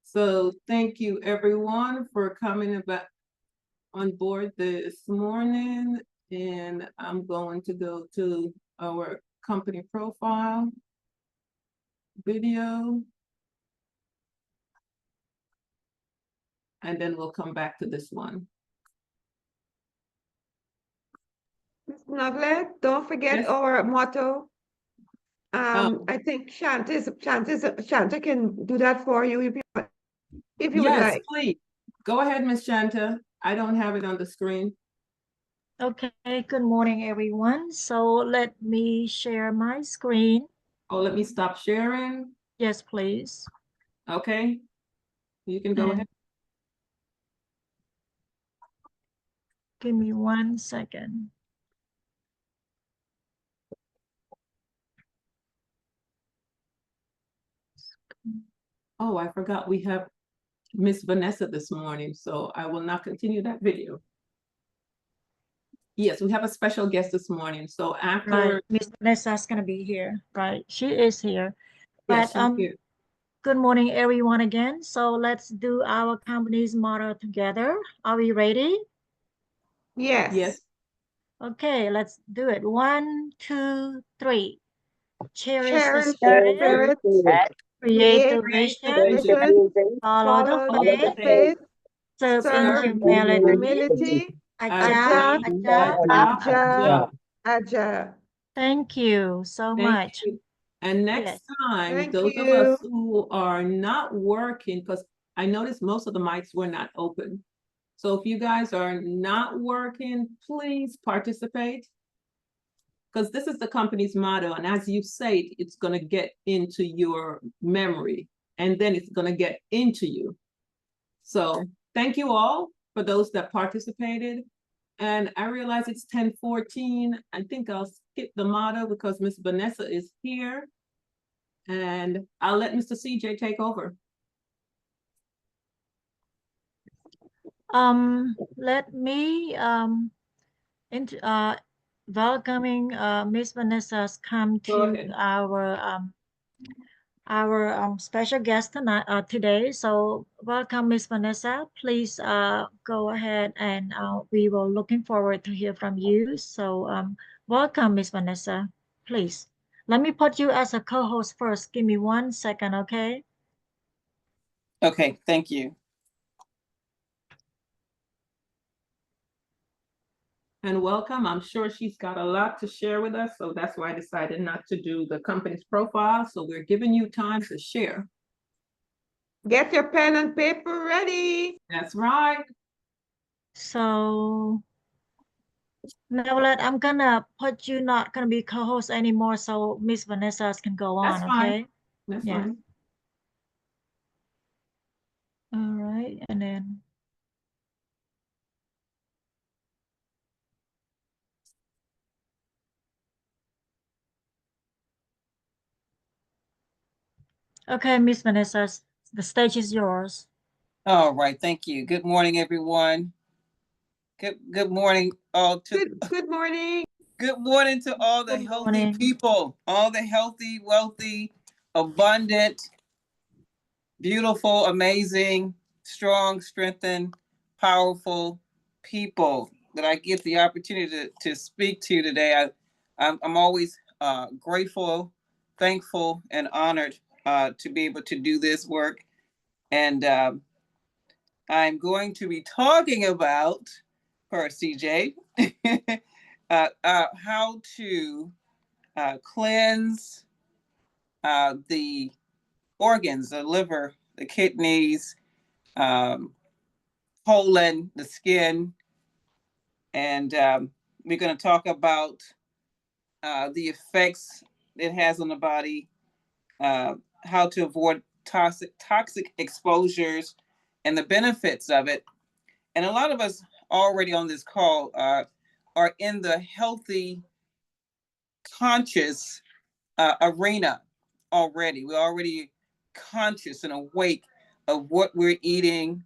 So thank you everyone for coming on board this morning. And I'm going to go to our company profile video. And then we'll come back to this one. Ms. Nuglet, don't forget Yes. our motto. I think Shanta can do that for you if you would Yes, like. please. Go ahead, Miss Shanta. I don't have it on the screen. Okay, good morning, everyone. So let me share my screen. Oh, let me stop sharing. Yes, please. Okay, you can go And ahead. give me 1 second. Oh, I forgot we have Miss Vanessa this morning, so I will not continue that video. Yes, we have a special guest this morning. So after, Right, Miss Vanessa's gonna be here. Right, she is here. yes, But she's here. good morning, everyone again. So let's do our company's motto together. Are we ready? Yes. Yes. Okay, let's do it. 1, 2, 3. Cherish the Cherish the spirit, spirit, create create the the vision, vision, follow the follow the faith, faith, serve in serve in humility, humility, adapt, adapt, adjust, adjust. Thank you so Thank much. you. And next Yes. time, Thank those of you. us who are not working, because I noticed most of the mics were not open. So if you guys are not working, please participate. Because this is the company's motto. And as you say it, it's going to get into your memory and then it's going to get into you. So thank you all for those that participated. And I realize it's 10:14. I think I'll skip the motto because Miss Vanessa is here. And I'll let Mr. CJ take over. Let me welcoming Miss Vanessa's come to our special guest tonight today. So welcome, Miss Vanessa. Please go ahead and we will looking forward to hear from you. So welcome, Miss Vanessa. Please let me put you as a co-host first. Give me 1 second, okay? Okay, thank you. And welcome. I'm sure she's got a lot to share with us. So that's why I decided not to do the company's profile. So we're giving you time to share. Get your pen and paper ready. That's right. So Nevlet, I'm gonna put you not gonna be co-host anymore, so Miss Vanessa can go on, That's fine. okay? That's Yeah. fine. All right, and then okay, Miss Vanessa, the stage is yours. All right, thank you. Good morning, everyone. Good morning, all Good morning. Good morning to all the Good healthy morning. people, all the healthy, wealthy, abundant, beautiful, amazing, strong, strengthened, powerful people that I get the opportunity to speak to today. I'm always grateful, thankful, and honored to be able to do this work. And I'm going to be talking about, per CJ, how to cleanse the organs, the liver, the kidneys, colon, the skin. And we're going to talk about the effects it has on the body, how to avoid toxic exposures, and the benefits of it. And a lot of us already on this call are in the healthy, conscious arena already. We're already conscious and awake of what we're eating,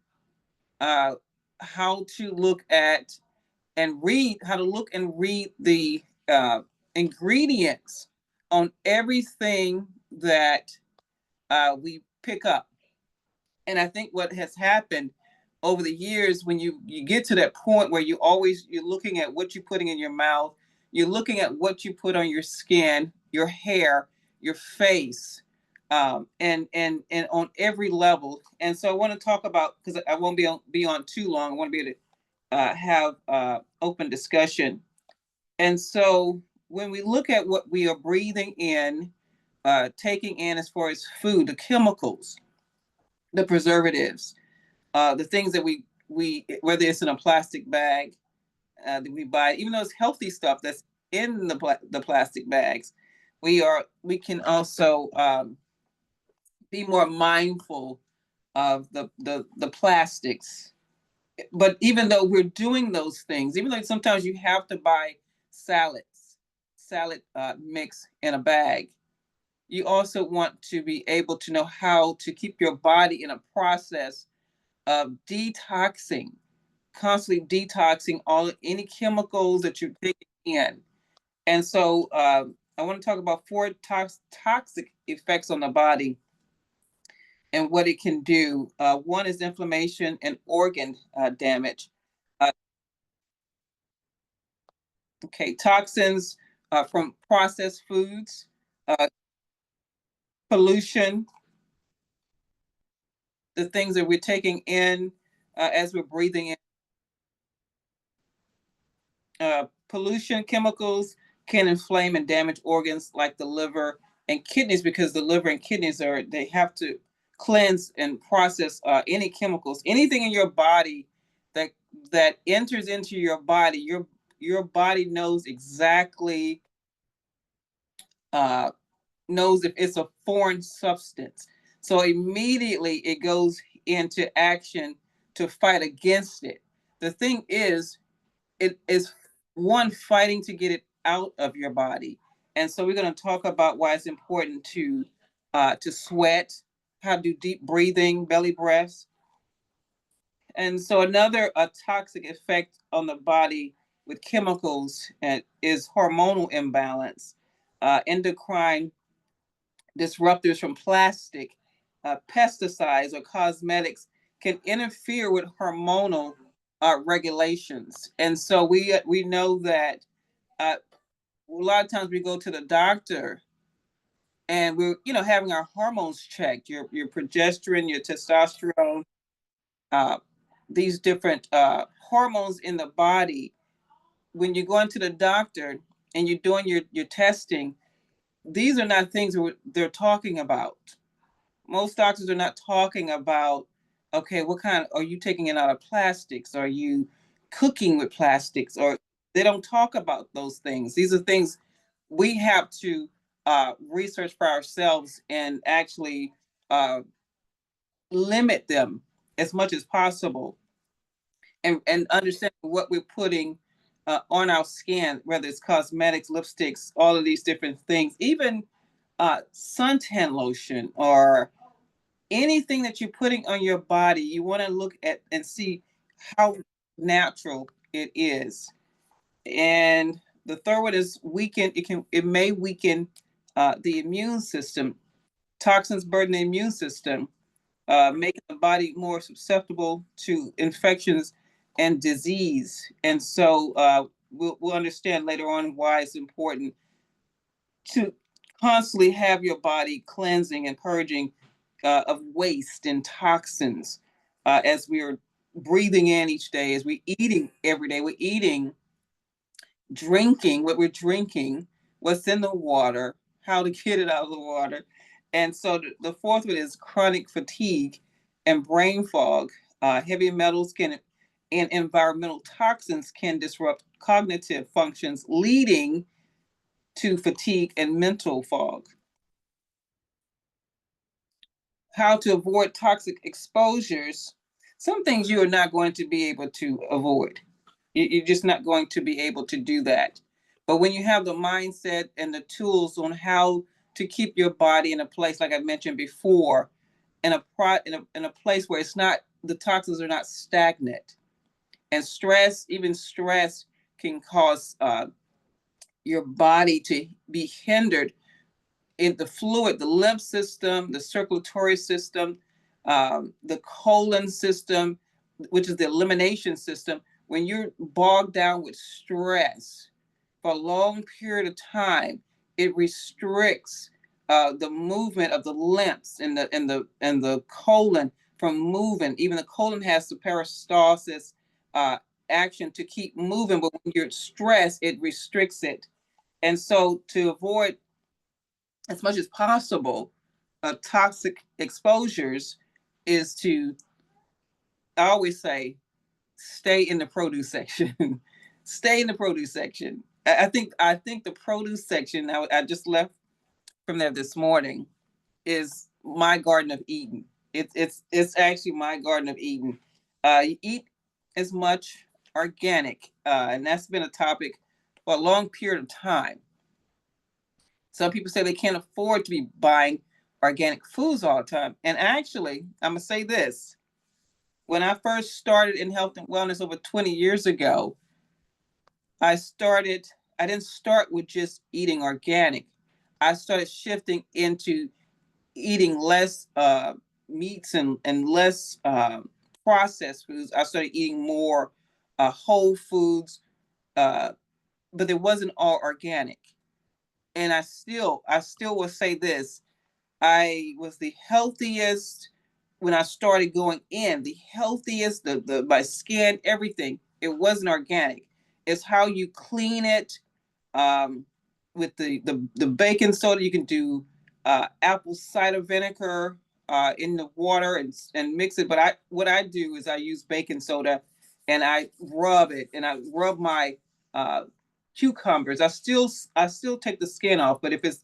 how to look at and read, how to look and read the ingredients on everything that we pick up. And I think what has happened over the years, when you get to that point where you're looking at what you're putting in your mouth, you're looking at what you put on your skin, your hair, your face, and on every level. And so I want to talk about, because I won't be on too long. I want to be able to have open discussion. And so when we look at what we are breathing in, taking in as far as food, the chemicals, the preservatives, the things that we whether it's in a plastic bag that we buy, even though it's healthy stuff that's in the plastic bags, we can also be more mindful of the plastics. But even though we're doing those things, even though sometimes you have to buy salad mix in a bag, you also want to be able to know how to keep your body in a process of detoxing, constantly detoxing any chemicals that you're taking in. And so I want to talk about 4 toxic effects on the body and what it can do. One is inflammation and organ damage. Okay, toxins from processed foods, pollution, the things that we're taking in as we're breathing in. Pollution, chemicals can inflame and damage organs like the liver and kidneys, because the liver and kidneys they have to cleanse and process any chemicals, anything in your body that enters into your body. Your body knows exactly knows if it's a foreign substance, so immediately it goes into action to fight against it. The thing is, it is one fighting to get it out of your body. And so we're going to talk about why it's important to sweat, how to do deep breathing, belly breaths. And so another toxic effect on the body with chemicals is hormonal imbalance. Endocrine disruptors from plastic, pesticides, or cosmetics can interfere with hormonal regulations. And so we know that a lot of times we go to the doctor and we're having our hormones checked, your progesterone, your testosterone, uh, these different hormones in the body. When you're going to the doctor and you're doing your testing, these are not things that they're talking about. Most doctors are not talking about, okay, what kind are you taking it out of plastics? Are you cooking with plastics? Or they don't talk about those things. These are things we have to research for ourselves and actually limit them as much as possible, and understand what we're putting on our skin, whether it's cosmetics, lipsticks, all of these different things, even suntan lotion or anything that you're putting on your body. You want to look at and see how natural it is. And the third one is weaken. It may weaken the immune system. Toxins burden the immune system, making the body more susceptible to infections and disease. And so we'll understand later on why it's important to constantly have your body cleansing and purging of waste and toxins as we are breathing in each day, as we're eating every day. We're eating, drinking what we're drinking, what's in the water, how to get it out of the water. And so the fourth one is chronic fatigue and brain fog. Heavy metals and environmental toxins can disrupt cognitive functions, leading to fatigue and mental fog. How to avoid toxic exposures. Some things you are not going to be able to avoid. You're just not going to be able to do that. But when you have the mindset and the tools on how to keep your body in a place, like I mentioned before, in a place where it's not, the toxins are not stagnant. And even stress can cause your body to be hindered in the fluid, the lymph system, the circulatory system, the colon system, which is the elimination system. When you're bogged down with stress for a long period of time, it restricts the movement of the lymphs and the colon from moving. Even the colon has the peristalsis action to keep moving, but when you're stressed, it restricts it. And so to avoid as much as possible toxic exposures is to, I always say, stay in the produce section. Stay in the produce section. I think the produce section, I just left from there this morning, is my Garden of Eden. It's actually my Garden of Eden. You eat as much organic, and that's been a topic for a long period of time. Some people say they can't afford to be buying organic foods all the time. And actually, I'm gonna say this. When I first started in health and wellness over 20 years ago, I didn't start with just eating organic. I started shifting into eating less meats and less processed foods. I started eating more whole foods, but it wasn't all organic. And I still will say this: I was the healthiest when I started going in. The healthiest, my skin, everything. It wasn't organic. It's how you clean it. With the baking soda, you can do apple cider vinegar in the water and mix it. But what I do is I use baking soda and I rub it, and I rub my cucumbers. I still take the skin off, but if it's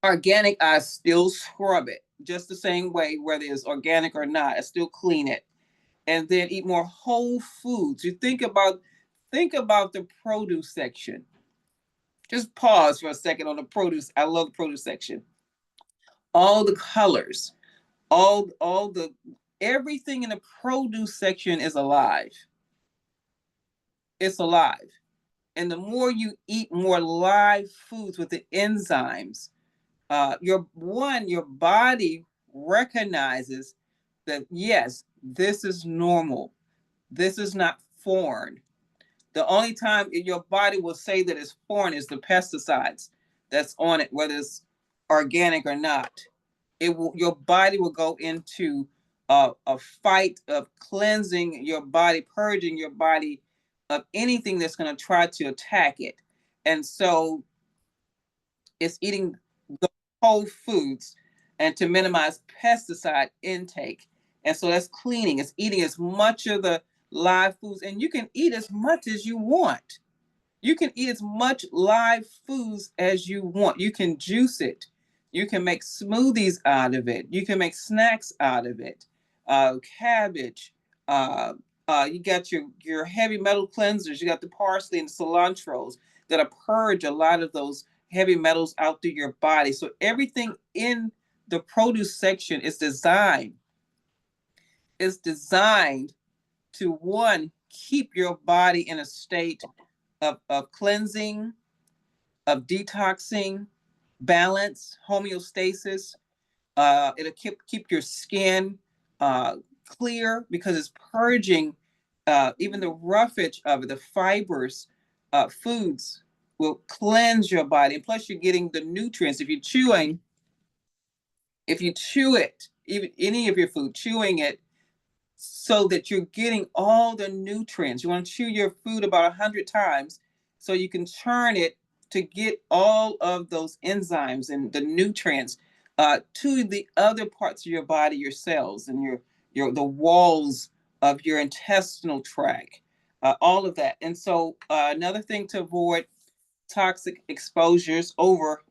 organic, I still scrub it just the same way, whether it's organic or not. I still clean it, and then eat more whole foods. You think about the produce section. Just pause for a second on the produce. I love the produce section. All the colors, all the everything in the produce section is alive. It's alive. And the more you eat more live foods with the enzymes, your body recognizes that, yes, this is normal. This is not foreign. The only time your body will say that it's foreign is the pesticides that's on it, whether it's organic or not. Your body will go into a fight of cleansing your body, purging your body of anything that's going to try to attack it. And so it's eating the whole foods and to minimize pesticide intake. And so that's cleaning. It's eating as much of the live foods, and you can eat as much as you want. You can eat as much live foods as you want. You can juice it. You can make smoothies out of it. You can make snacks out of it. Cabbage. You got your heavy metal cleansers. You got the parsley and cilantros that purge a lot of those heavy metals out through your body. So everything in the produce section is designed to, one, keep your body in a state of cleansing, of detoxing, balance, homeostasis. It'll keep your skin clear because it's purging even the roughage of it, the fibers. Foods will cleanse your body. And plus, you're getting the nutrients. If you chew it, even any of your food, chewing it, so that you're getting all the nutrients. You want to chew your food about 100 times so you can churn it to get all of those enzymes and the nutrients to the other parts of your body, your cells and the walls of your intestinal tract, all of that. And so another thing to avoid toxic exposures over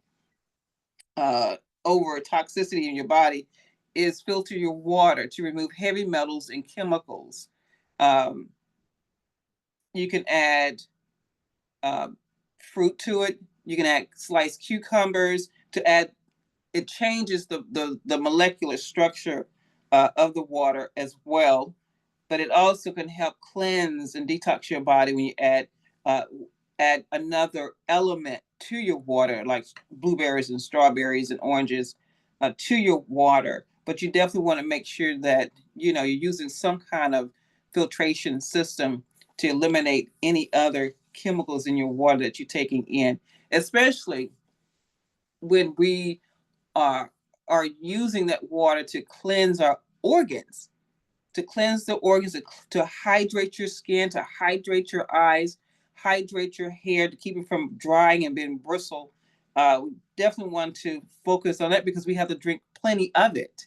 toxicity in your body is filter your water to remove heavy metals and chemicals. You can add fruit to it. You can add sliced cucumbers to add. It changes the molecular structure of the water as well, but it also can help cleanse and detox your body when you add another element to your water, like blueberries and strawberries and oranges to your water. but you definitely want to make sure that, you're using some kind of filtration system to eliminate any other chemicals in your water that you're taking in, especially when we are using that water to cleanse our organs, to cleanse the organs, to hydrate your skin, to hydrate your eyes, hydrate your hair, to keep it from drying and being bristle. We definitely want to focus on that because we have to drink plenty of it.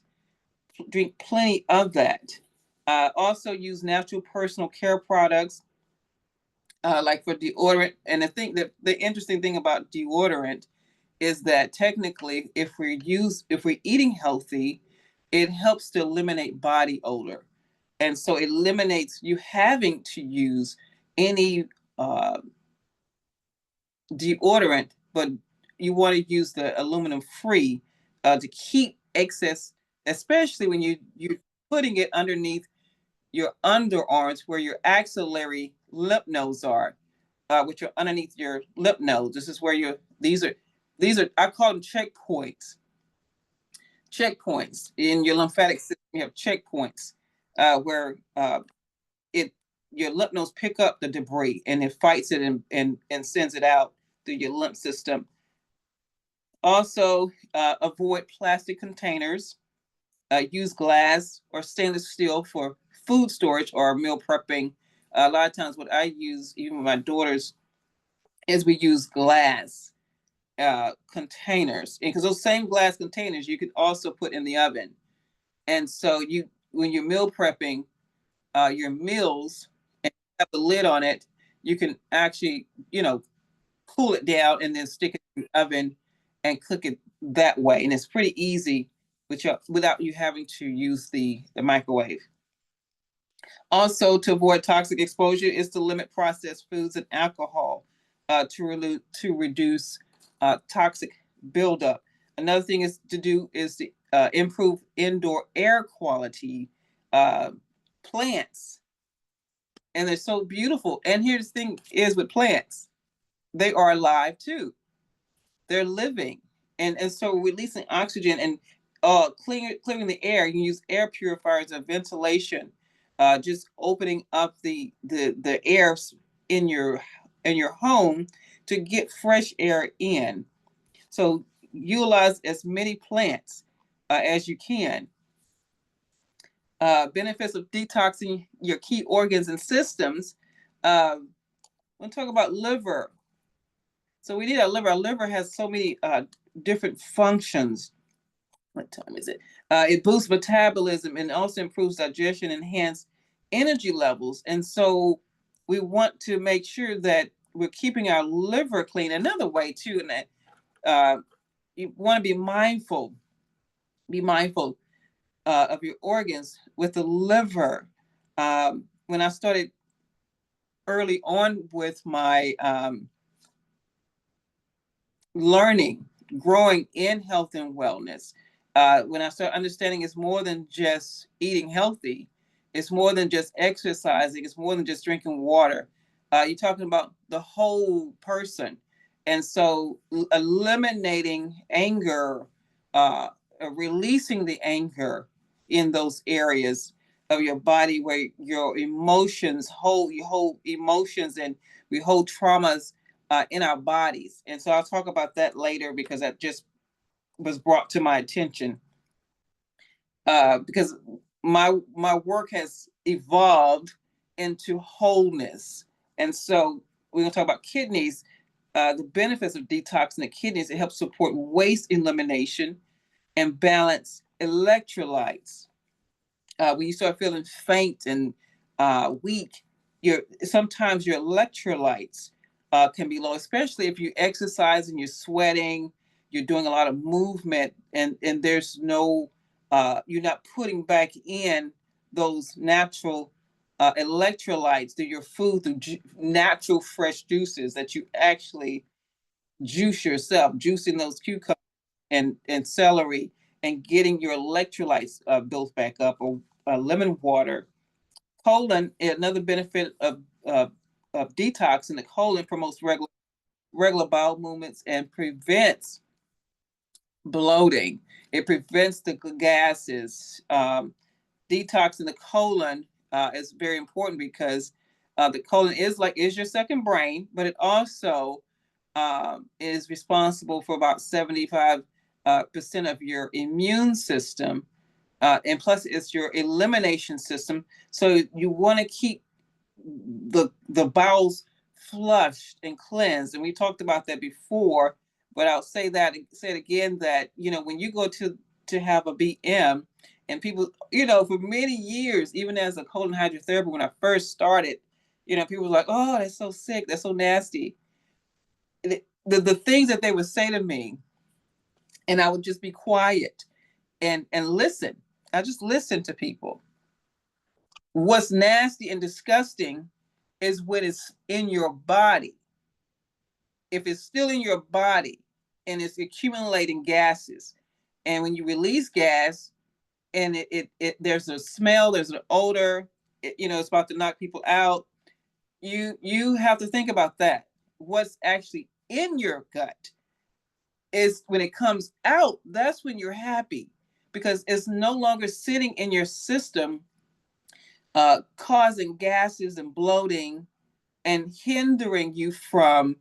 Drink plenty of that. Also use natural personal care products, like for deodorant. And I think that the interesting thing about deodorant is that technically, if we're eating healthy, it helps to eliminate body odor. And so it eliminates you having to use any deodorant, but you want to use the aluminum free to keep excess, especially when you're putting it underneath your underarms where your axillary lymph nodes are, which are underneath your lymph nodes. This is where these are I call them checkpoints. Checkpoints in your lymphatic system. You have checkpoints where your lymph nodes pick up the debris and it fights it and sends it out through your lymph system. Also, avoid plastic containers. Use glass or stainless steel for food storage or meal prepping. A lot of times, what I use, even with my daughters, is we use glass containers, because those same glass containers you can also put in the oven. And so when you're meal prepping your meals and have the lid on it, you can actually, cool it down and then stick it in the oven and cook it that way. And it's pretty easy without you having to use the microwave. Also, to avoid toxic exposure is to limit processed foods and alcohol to reduce toxic buildup. Another thing is to improve indoor air quality. Plants, and they're so beautiful. And here's the thing is with plants, they are alive too. They're living. And so releasing oxygen and clearing the air. You can use air purifiers or ventilation, just opening up the air in your home to get fresh air in. So utilize as many plants as you can. Benefits of detoxing your key organs and systems. We'll talk about liver. So we need our liver. Our liver has so many different functions. What time is it? It boosts metabolism and also improves digestion, enhance energy levels. And so we want to make sure that we're keeping our liver clean. Another way too, and that you want to be mindful of your organs with the liver. When I started early on with my learning, growing in health and wellness, when I started understanding it's more than just eating healthy, it's more than just exercising, it's more than just drinking water. You're talking about the whole person. And so eliminating anger, releasing the anger in those areas of your body where your emotions you hold emotions and we hold traumas in our bodies. And so I'll talk about that later because that just was brought to my attention. Because my work has evolved into wholeness. And so we're gonna talk about kidneys, the benefits of detoxing the kidneys. It helps support waste elimination and balance electrolytes. When you start feeling faint and weak, sometimes your electrolytes can be low, especially if you exercise and you're sweating, you're doing a lot of movement, and there's no, you're not putting back in those natural electrolytes through your food, through natural fresh juices that you actually juice yourself, juicing those cucumbers and celery and getting your electrolytes built back up, or lemon water. Colon, another benefit of detoxing the colon, promotes regular bowel movements and prevents bloating. It prevents the gases. Detoxing the colon is very important because the colon is your second brain, but it also is responsible for about 75% of your immune system. And plus it's your elimination system. So you want to keep the bowels flushed and cleansed. And we talked about that before, but I'll say it again, that, when you go to have a BM, and people, for many years, even as a colon hydrotherapy, when I first started, people were like, oh, that's so sick, that's so nasty. The things that they would say to me, and I would just be quiet and listen. I just listen to people. What's nasty and disgusting is when it's in your body. If it's still in your body and it's accumulating gases, and when you release gas and it there's a smell, there's an odor, it's about to knock people out, you have to think about that. What's actually in your gut is when it comes out, that's when you're happy, because it's no longer sitting in your system, causing gases and bloating and hindering you from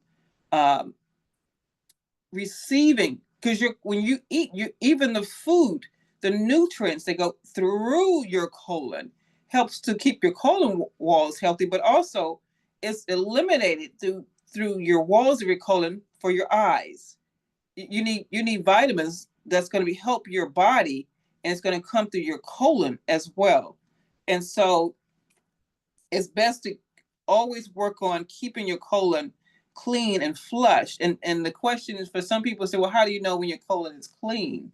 receiving. Because when you eat, even the food, the nutrients that go through your colon helps to keep your colon walls healthy, but also it's eliminated through your walls of your colon for your eyes. You need vitamins that's going to help your body, and it's going to come through your colon as well. And so it's best to always work on keeping your colon clean and flushed. And the question is, for some people say, well, how do you know when your colon is clean?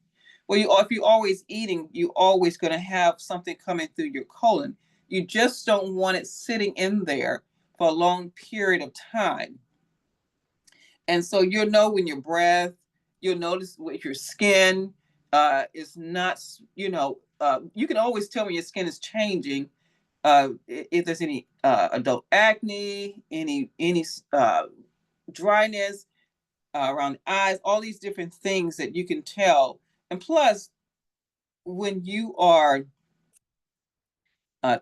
Well, if you're always eating, you're always going to have something coming through your colon. You just don't want it sitting in there for a long period of time. And so you'll know when your breath, you'll notice with your skin is not, you can always tell when your skin is changing. If there's any adult acne, any dryness around the eyes, all these different things that you can tell. And plus, when you are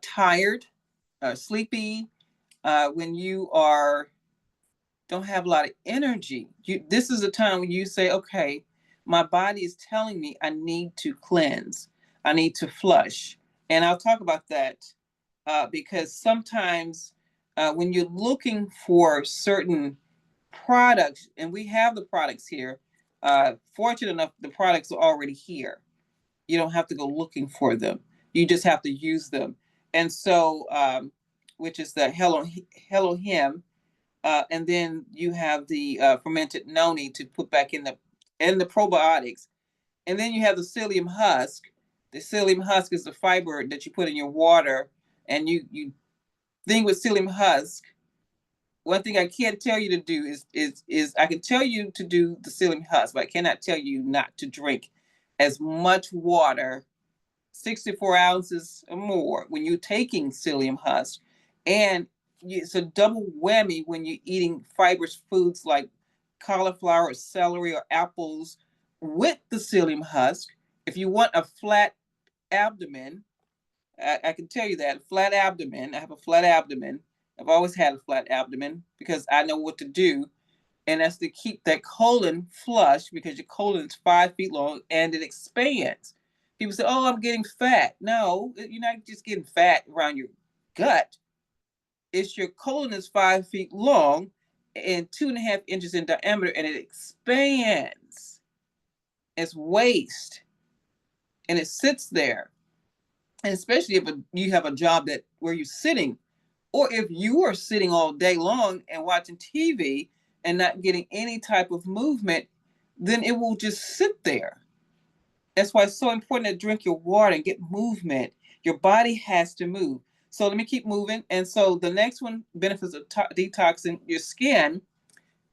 tired, sleepy, when you don't have a lot of energy, this is a time when you say, okay, my body is telling me I need to cleanse, I need to flush. And I'll talk about that because sometimes when you're looking for certain products, and we have the products here, fortunate enough, the products are already here. You don't have to go looking for them. You just have to use them. And so, which is the Hello Him. And then you have the fermented noni to put back in the probiotics. And then you have the psyllium husk. The psyllium husk is the fiber that you put in your water. And you thing with psyllium husk, one thing I can't tell you to do is I can tell you to do the psyllium husk, but I cannot tell you not to drink as much water, 64 ounces or more, when you're taking psyllium husk. And it's a double whammy when you're eating fibrous foods like cauliflower or celery or apples with the psyllium husk. If you want a flat abdomen, I can tell you that flat abdomen, I have a flat abdomen. I've always had a flat abdomen because I know what to do. And that's to keep that colon flush, because your colon is 5 feet long and it expands. People say, oh, I'm getting fat. No, you're not just getting fat around your gut. It's your colon is 5 feet long and 2.5 inches in diameter, and it expands. It's waste. And it sits there. And especially if you have a job where you're sitting, or if you are sitting all day long and watching TV and not getting any type of movement, then it will just sit there. That's why it's so important to drink your water and get movement. Your body has to move. So let me keep moving. And so the next one, benefits of detoxing your skin,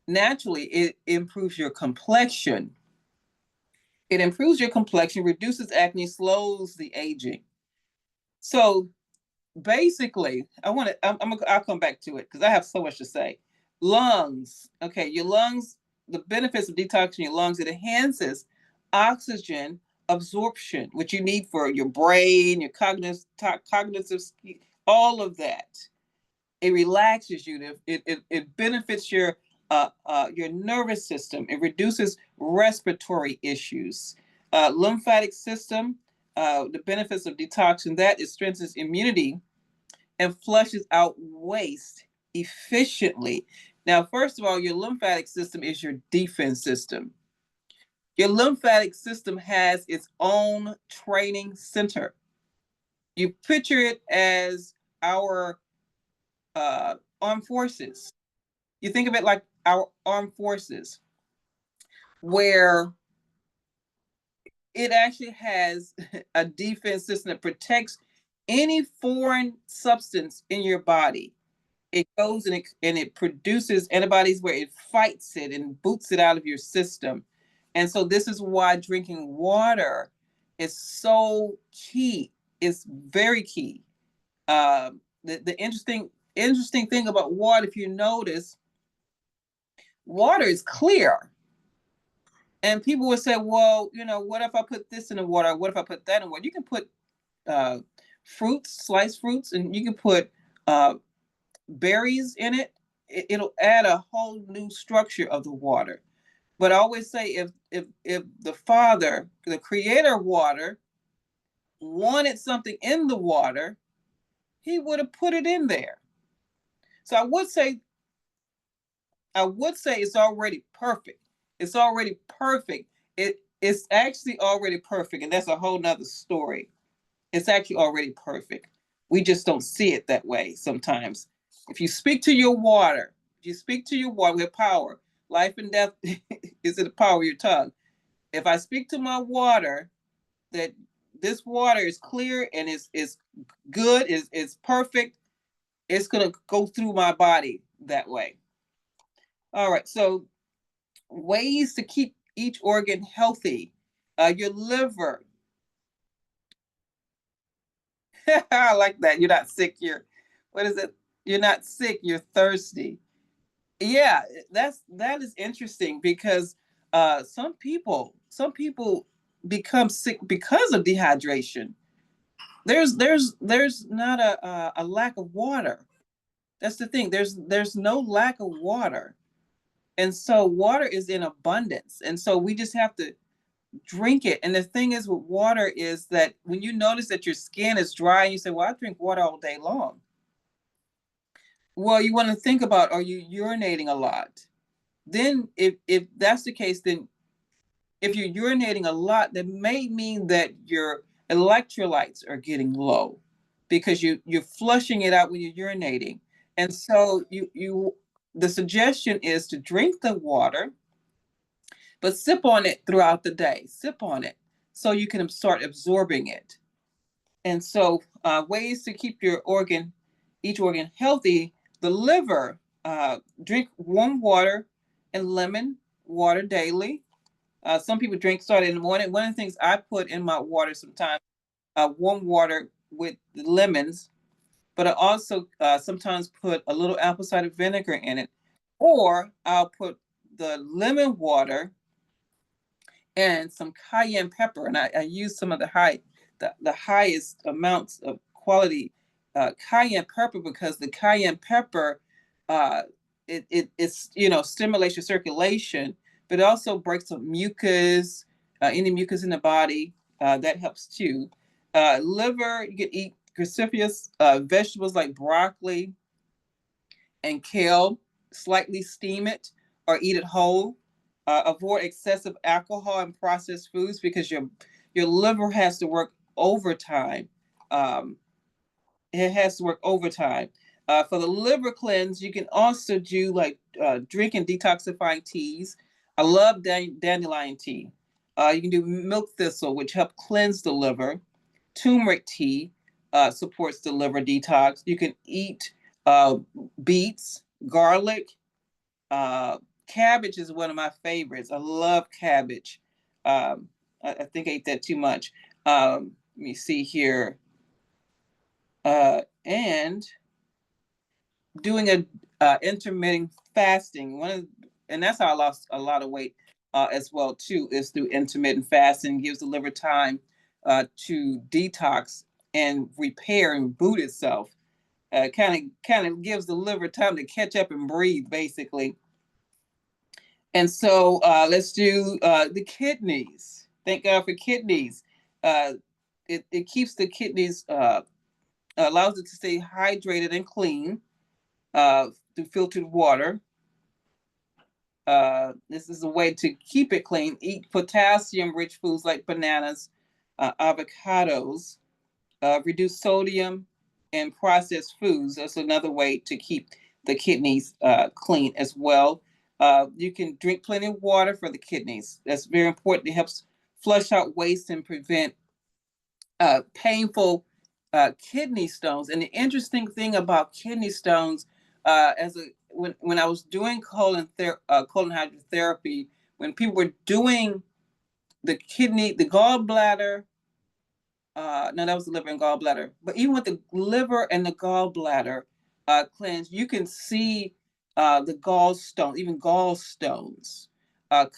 naturally, it improves your complexion. It improves your complexion, reduces acne, slows the aging. So basically, I'll come back to it because I have so much to say. Lungs, okay, your lungs, the benefits of detoxing your lungs, it enhances oxygen absorption, which you need for your brain, your cognitive, all of that. It relaxes you. It benefits your nervous system. It reduces respiratory issues. Lymphatic system, the benefits of detoxing that, it strengthens immunity and flushes out waste efficiently. Now, first of all, your lymphatic system is your defense system. Your lymphatic system has its own training center. You picture it as our armed forces. You think of it like our armed forces, where it actually has a defense system that protects any foreign substance in your body. It goes and it produces antibodies where it fights it and boots it out of your system. And so this is why drinking water is so key. It's very key. The interesting thing about water, if you notice, water is clear. And people would say, well, what if I put this in the water? What if I put that in water? You can put fruits, sliced fruits, and you can put berries in it. It'll add a whole new structure of the water. But I always say, if the Father, the creator of water, wanted something in the water, he would have put it in there. So I would say it's already perfect. It's already perfect. It's actually already perfect, and that's a whole nother story. It's actually already perfect. We just don't see it that way sometimes. If you speak to your water, with power, life and death is in the power of your tongue. If I speak to my water, that this water is clear and is good, is perfect, it's going to go through my body that way. All right, so ways to keep each organ healthy. Your liver. I like that. You're not sick. What is it? You're not sick. You're thirsty. Yeah, that is interesting because some people become sick because of dehydration. There's not a lack of water. That's the thing. There's no lack of water. And so water is in abundance. And so we just have to drink it. And the thing is with water is that when you notice that your skin is dry and you say, well, I drink water all day long. Well, you want to think about, are you urinating a lot? Then if that's the case, then if you're urinating a lot, that may mean that your electrolytes are getting low because you're flushing it out when you're urinating. And so the suggestion is to drink the water, but sip on it throughout the day. Sip on it so you can start absorbing it. And so ways to keep each organ healthy. The liver, drink warm water and lemon water daily. Some people start in the morning. One of the things I put in my water sometimes, warm water with the lemons, but I also sometimes put a little apple cider vinegar in it, or I'll put the lemon water and some cayenne pepper, and I use some of the highest amounts of quality cayenne pepper, because the cayenne pepper it's stimulates your circulation, but it also breaks up mucus, any mucus in the body, that helps too. Liver, you can eat cruciferous vegetables like broccoli and kale, slightly steam it or eat it whole. Avoid excessive alcohol and processed foods because your liver has to work overtime. It has to work overtime. For the liver cleanse, you can also do like drinking detoxifying teas. I love dandelion tea. You can do milk thistle, which help cleanse the liver. Turmeric tea supports the liver detox. You can eat beets, garlic, cabbage is one of my favorites. I love cabbage. I think I ate that too much. Let me see here. And doing a intermittent fasting. And that's how I lost a lot of weight. as well too, is through intermittent fasting. Gives the liver time to detox and repair and boot itself. Kind of gives the liver time to catch up and breathe, basically. And so let's do the kidneys. Thank God for kidneys. It keeps the kidneys, allows it to stay hydrated and clean through filtered water. This is a way to keep it clean. Eat potassium-rich foods like bananas, avocados. Reduce sodium in processed foods. That's another way to keep the kidneys clean as well. You can drink plenty of water for the kidneys. That's very important. It helps flush out waste and prevent painful kidney stones. And the interesting thing about kidney stones, when I was doing colon hydrotherapy, when people were doing the kidney, the gallbladder, no, that was the liver and gallbladder. But even with the liver and the gallbladder cleanse, you can see the gallstones, even gallstones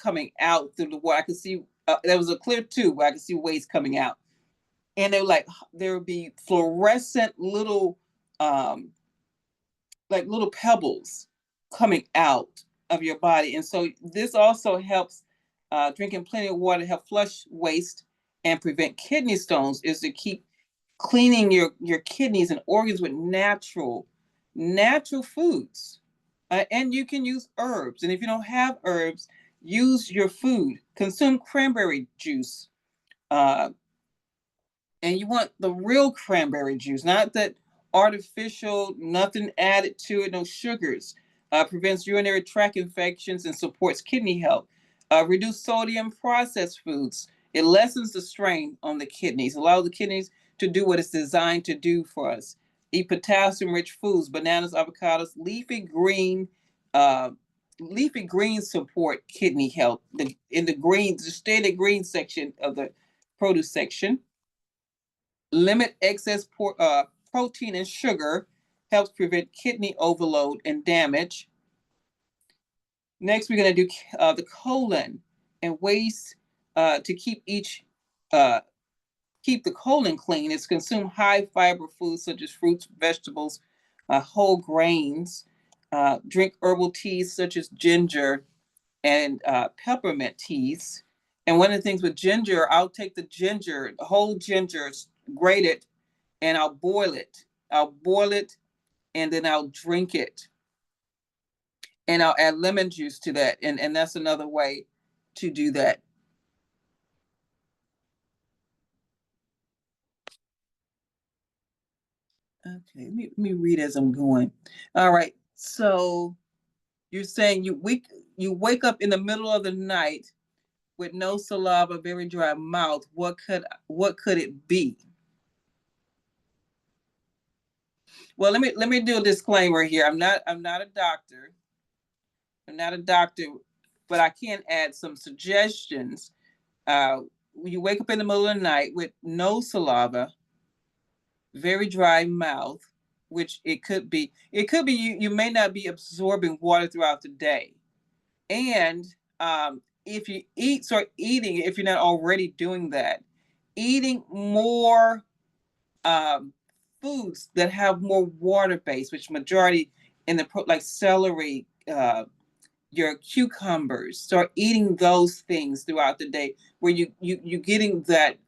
coming out through the water. I could see there was a clear tube where I could see waste coming out. And they were like, there would be fluorescent little, like little pebbles coming out of your body. And so this also helps, drinking plenty of water, help flush waste and prevent kidney stones, is to keep cleaning your kidneys and organs with natural foods. And you can use herbs. And if you don't have herbs, use your food. Consume cranberry juice. And you want the real cranberry juice, not that artificial, nothing added to it, no sugars. Prevents urinary tract infections and supports kidney health. Reduce sodium processed foods. It lessens the strain on the kidneys, allows the kidneys to do what it's designed to do for us. Eat potassium-rich foods, bananas, avocados, leafy greens support kidney health. In the greens, just stay in the green section of the produce section. Limit excess protein and sugar, helps prevent kidney overload and damage. Next, we're going to do the colon and ways to keep the colon clean. Is consume high fiber foods such as fruits, vegetables, whole grains. Drink herbal teas such as ginger and peppermint teas. And one of the things with ginger, I'll take the whole ginger, grate it, and I'll boil it. And then I'll drink it. And I'll add lemon juice to that. And that's another way to do that. Okay, let me read as I'm going. All right. So you're saying you wake up in the middle of the night with no saliva, very dry mouth. What could it be? Well, let me do a disclaimer here. I'm not a doctor. I'm not a doctor, but I can add some suggestions. You wake up in the middle of the night with no saliva, very dry mouth, which it could be you may not be absorbing water throughout the day. And if you start eating, if you're not already doing that, eating more foods that have more water base, which majority in the like celery, your cucumbers, start eating those things throughout the day, where you getting that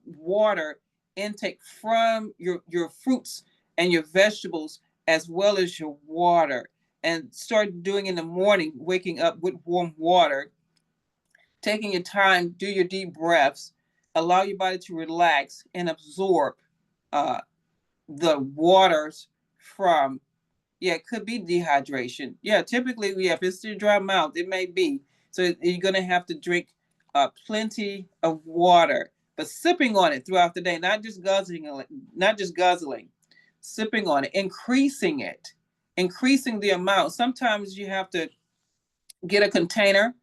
water intake from your fruits and your vegetables, as well as your water. And start doing in the morning, waking up with warm water, taking your time, do your deep breaths, allow your body to relax and absorb the waters from, it could be dehydration. Typically, if it's your dry mouth, it may be. So you're going to have to drink plenty of water, but sipping on it throughout the day, not just guzzling, sipping on it, increasing the amount. Sometimes you have to get a container.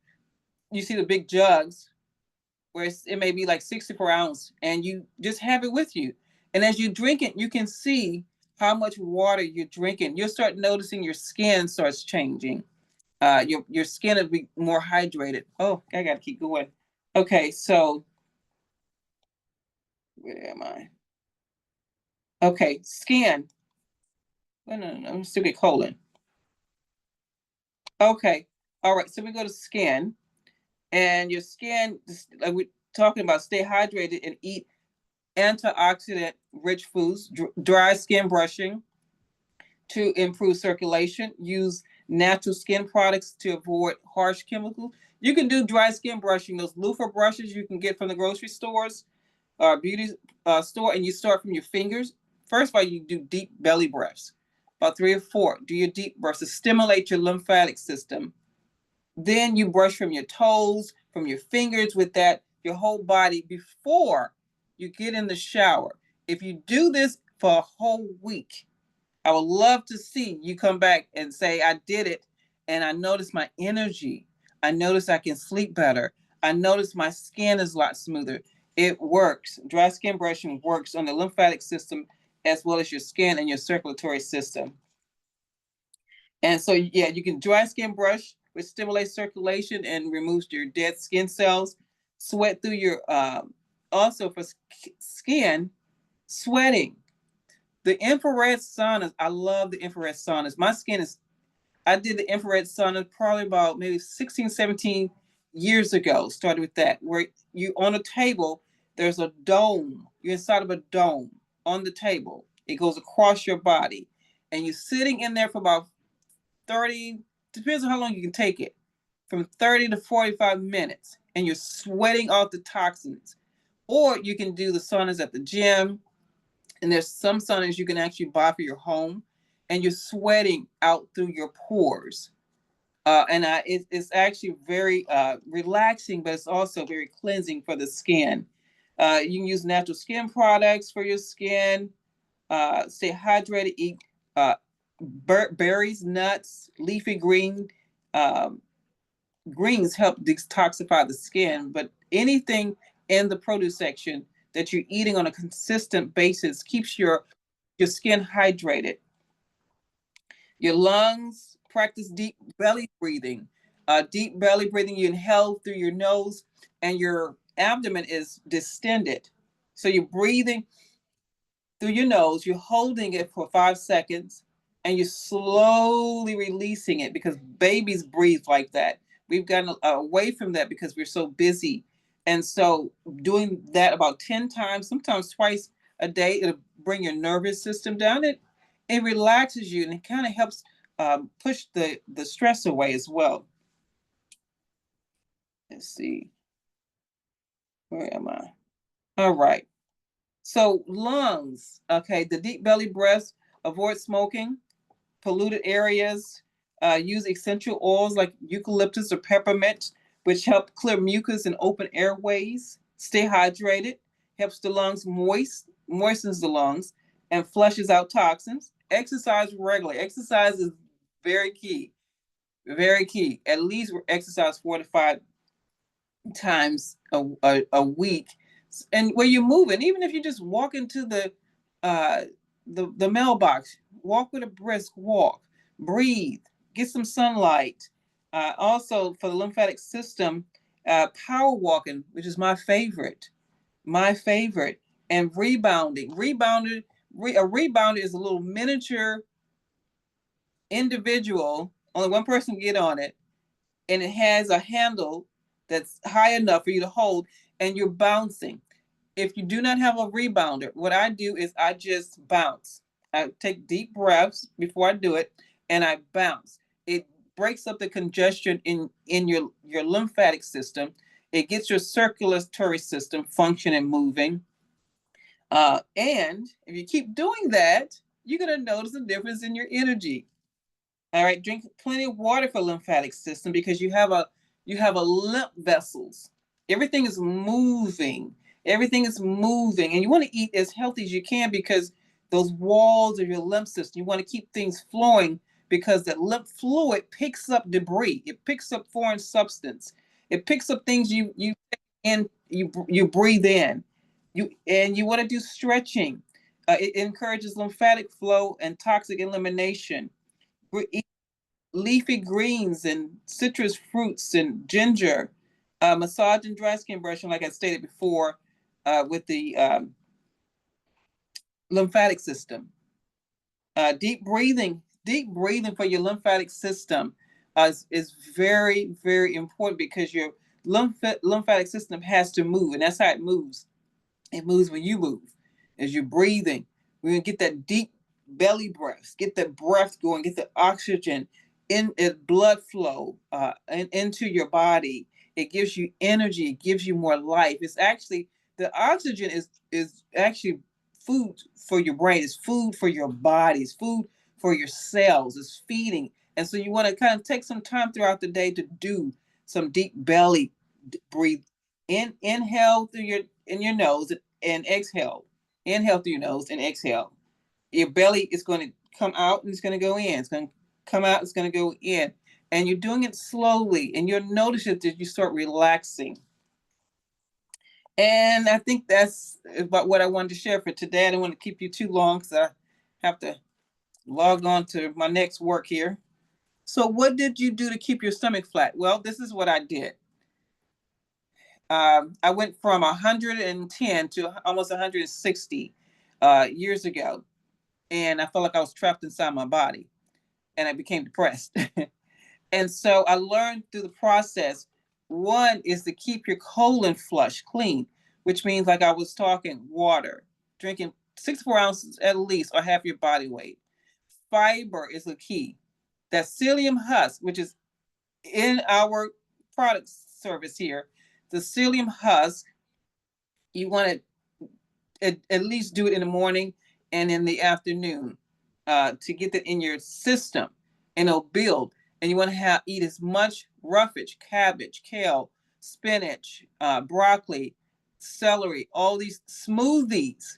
You see the big jugs where it may be like 64 ounce, and you just have it with you. And as you drink it, you can see how much water you're drinking. You'll start noticing your skin starts changing. your skin will be more hydrated. Oh, I gotta keep going. Okay, so where am I? Okay, skin. No, I'm still get colon. Okay, all right. So we go to skin, and your skin, like we're talking about, stay hydrated and eat antioxidant-rich foods. Dry skin brushing to improve circulation. Use natural skin products to avoid harsh chemicals. You can do dry skin brushing. Those loofah brushes you can get from the grocery stores, beauty store, and you start from your fingers. First of all, you do deep belly breaths, about 3 or 4. Do your deep breaths to stimulate your lymphatic system. Then you brush from your toes, from your fingers with that, your whole body before you get in the shower. If you do this for a whole week, I would love to see you come back and say, I did it, and I noticed my energy. I noticed I can sleep better. I noticed my skin is a lot smoother. It works. Dry skin brushing works on the lymphatic system as well as your skin and your circulatory system. And so, yeah, you can dry skin brush, which stimulates circulation and removes your dead skin cells. Sweat through your, also for skin, sweating. The infrared saunas, I love the infrared saunas. My skin is, I did the infrared sauna probably about maybe 16, 17 years ago. Started with that, where you on a table, there's a dome. You're inside of a dome on the table. It goes across your body. And you're sitting in there for about 30, depends on how long you can take it, from 30 to 45 minutes. And you're sweating off the toxins. Or you can do the saunas at the gym. And there's some saunas you can actually buy for your home, and you're sweating out through your pores. It's actually very relaxing, but it's also very cleansing for the skin. You can use natural skin products for your skin. Stay hydrated. Eat berries, nuts, leafy greens help detoxify the skin. But anything in the produce section that you're eating on a consistent basis keeps your skin hydrated. Your lungs, practice deep belly breathing. Deep belly breathing, you inhale through your nose and your abdomen is distended. So you're breathing through your nose, you're holding it for 5 seconds, and you're slowly releasing it because babies breathe like that. We've gotten away from that because we're so busy. And so doing that about 10 times, sometimes twice a day, it'll bring your nervous system down. It relaxes you, and it kind of helps push the stress away as well. Let's see. Where am I? All right. So lungs, okay, the deep belly breaths, avoid smoking, polluted areas, use essential oils like eucalyptus or peppermint, which help clear mucus and open airways. Stay hydrated, helps the lungs moistens the lungs, and flushes out toxins. Exercise regularly. Exercise is very key, very key. At least exercise 4 to 5 times a week, and where you're moving, even if you just walk into the mailbox, walk with a brisk walk, breathe, get some sunlight. Also for the lymphatic system, power walking, which is my favorite, and rebounding. A rebounder is a little miniature individual, only one person can get on it, and it has a handle that's high enough for you to hold, and you're bouncing. If you do not have a rebounder, what I do is I just bounce. I take deep breaths before I do it, and I bounce. It breaks up the congestion in your lymphatic system. It gets your circulatory system functioning, moving. And if you keep doing that, you're going to notice a difference in your energy. All right, drink plenty of water for lymphatic system because you have a lymph vessels. Everything is moving. Everything is moving, and you want to eat as healthy as you can because those walls of your lymph system, you want to keep things flowing because that lymph fluid picks up debris. It picks up foreign substance. It picks up things you breathe in. You want to do stretching. It encourages lymphatic flow and toxic elimination. leafy greens and citrus fruits and ginger, massage and dry skin brushing, like I stated before, with the lymphatic system. Deep breathing for your lymphatic system is very, very important, because your lymphatic system has to move, and that's how it moves. It moves when you move, as you're breathing. We're gonna get that deep belly breath, get that breath going, get the oxygen in blood flow into your body. It gives you energy, it gives you more life. It's actually, the oxygen is actually food for your brain, it's food for your body, it's food for your cells, it's feeding. And so you want to kind of take some time throughout the day to do some deep belly breathe. Inhale through your nose and exhale. Inhale through your nose and exhale. Your belly is going to come out and it's going to go in. It's going to come out, it's going to go in. And you're doing it slowly, and you'll notice it as you start relaxing. And I think that's about what I wanted to share for today. I don't want to keep you too long because I have to log on to my next work here. So what did you do to keep your stomach flat? Well, this is what I did. I went from 110 to almost 160 years ago. And I felt like I was trapped inside my body, and I became depressed. And so I learned through the process, one is to keep your colon flush clean, which means, like I was talking, water, drinking 64 ounces at least, or half your body weight. Fiber is the key. That psyllium husk, which is in our product service here, the psyllium husk, you want to at least do it in the morning and in the afternoon to get that in your system, and it'll build. And you want to eat as much roughage, cabbage, kale, spinach, broccoli, celery, all these smoothies.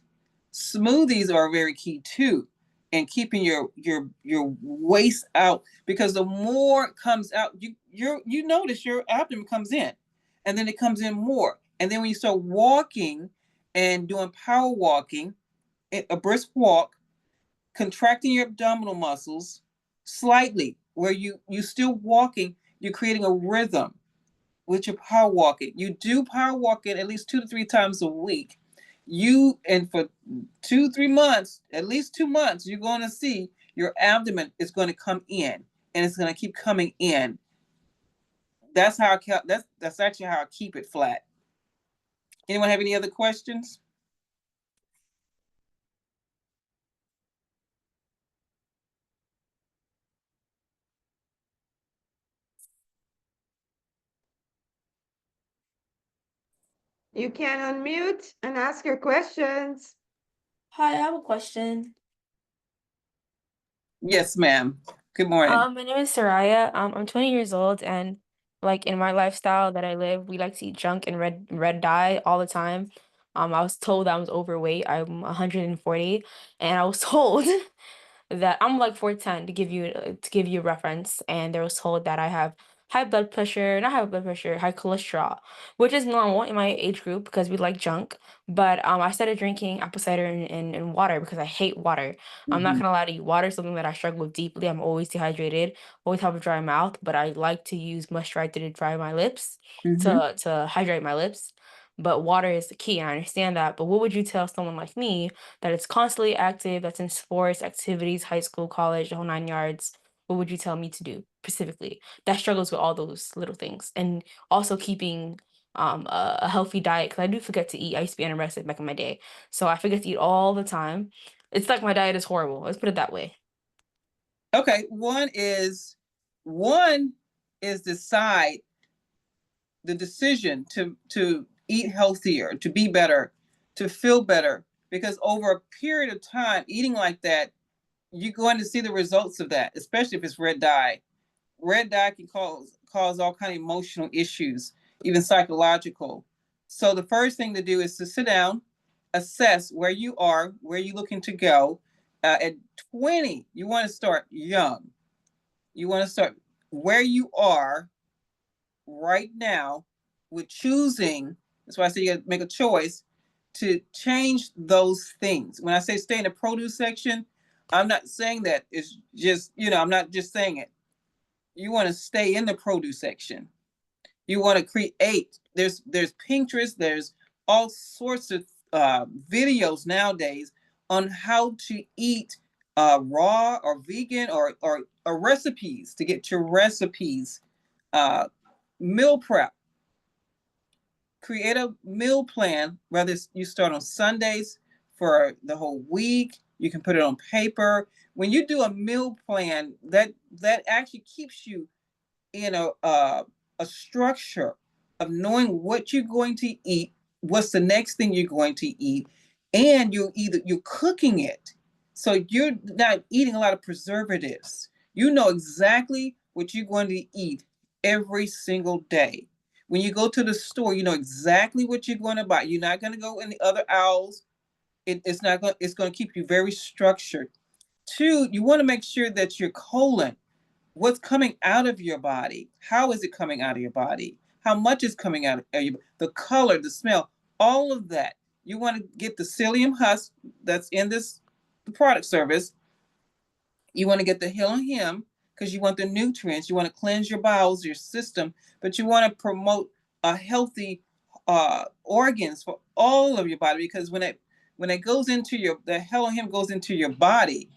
Smoothies are very key too, and keeping your waste out, because the more it comes out, you notice your abdomen comes in, and then it comes in more. And then when you start walking and doing power walking, a brisk walk, contracting your abdominal muscles slightly, where you still walking, you're creating a rhythm with your power walking. You do power walking at least 2 to 3 times a week. And for 2-3 months, at least 2 months, you're going to see your abdomen is going to come in, and it's going to keep coming in. That's actually how I keep it flat. Anyone have any other questions? You can unmute and ask your questions. Hi, I have a question. Yes, ma'am. Good morning. My name is Soraya. I'm 20 years old, and like in my lifestyle that I live, we like to eat junk and red dye all the time. I was told I was overweight. I'm 140, and I was told that I'm like 4'10", to give you a reference, and they was told that I have high blood pressure, not high blood pressure, high cholesterol, which is normal in my age group because we like junk. But I started drinking apple cider and water because I hate water. I'm not gonna lie to you, water is something that I struggle with deeply. I'm always dehydrated, always have a dry mouth, but I like to use moisturizer to dry my lips, to hydrate my lips. But water is the key, and I understand that. But what would you tell someone like me that is constantly active, that's in sports, activities, high school, college, the whole 9 yards? What would you tell me to do specifically that struggles with all those little things, and also keeping a healthy diet? Because I do forget to eat. I used to be anorexic back in my day, so I forget to eat all the time. It's like my diet is horrible. Let's put it that way. Okay, one is decide the decision to eat healthier, to be better, to feel better, because over a period of time eating like that, you're going to see the results of that, especially if it's red dye. Red dye can cause all kind of emotional issues, even psychological. So the first thing to do is to sit down, assess where you are, where you're looking to go. At 20, you want to start young. You want to start where you are right now with choosing. That's why I say you got to make a choice to change those things. When I say stay in the produce section, I'm not saying that it's just, I'm not just saying it. You want to stay in the produce section. You want to create. There's Pinterest. There's all sorts of videos nowadays on how to eat raw or vegan or recipes, to get your recipes. Meal prep. Create a meal plan, whether you start on Sundays for the whole week. You can put it on paper. When you do a meal plan, that actually keeps you in a structure of knowing what you're going to eat, what's the next thing you're going to eat, and you're cooking it. So you're not eating a lot of preservatives. You know exactly what you're going to eat every single day. When you go to the store, you know exactly what you're going to buy. You're not going to go in the other aisles. It's not going. It's going to keep you very structured. Two, you want to make sure that your colon, what's coming out of your body, how is it coming out of your body, how much is coming out of your, the color, the smell, all of that. You want to get the psyllium husk that's in this product service. You want to get the hill and hem because you want the nutrients. You want to cleanse your bowels, your system, but you want to promote a healthy organs for all of your body, because when it goes into your, the hill and hem goes into your body,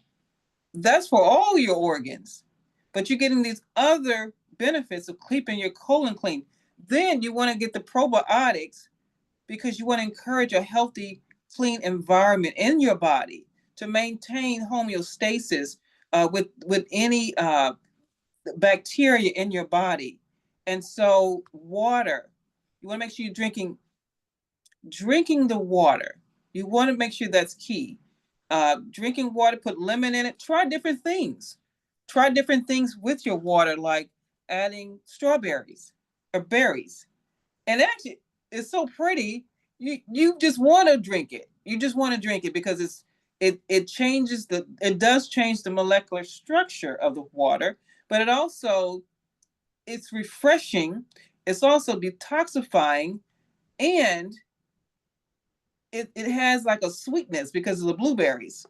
that's for all your organs. But you're getting these other benefits of keeping your colon clean. Then you want to get the probiotics because you want to encourage a healthy, clean environment in your body to maintain homeostasis with any bacteria in your body. And so water, you want to make sure you're drinking the water. You want to make sure that's key. Drinking water, put lemon in it, try different things. Try different things with your water, like adding strawberries or berries. And actually, it's so pretty. You just want to drink it. You just want to drink it because it changes it does change the molecular structure of the water, but it's refreshing. It's also detoxifying, and it has like a sweetness because of the blueberries.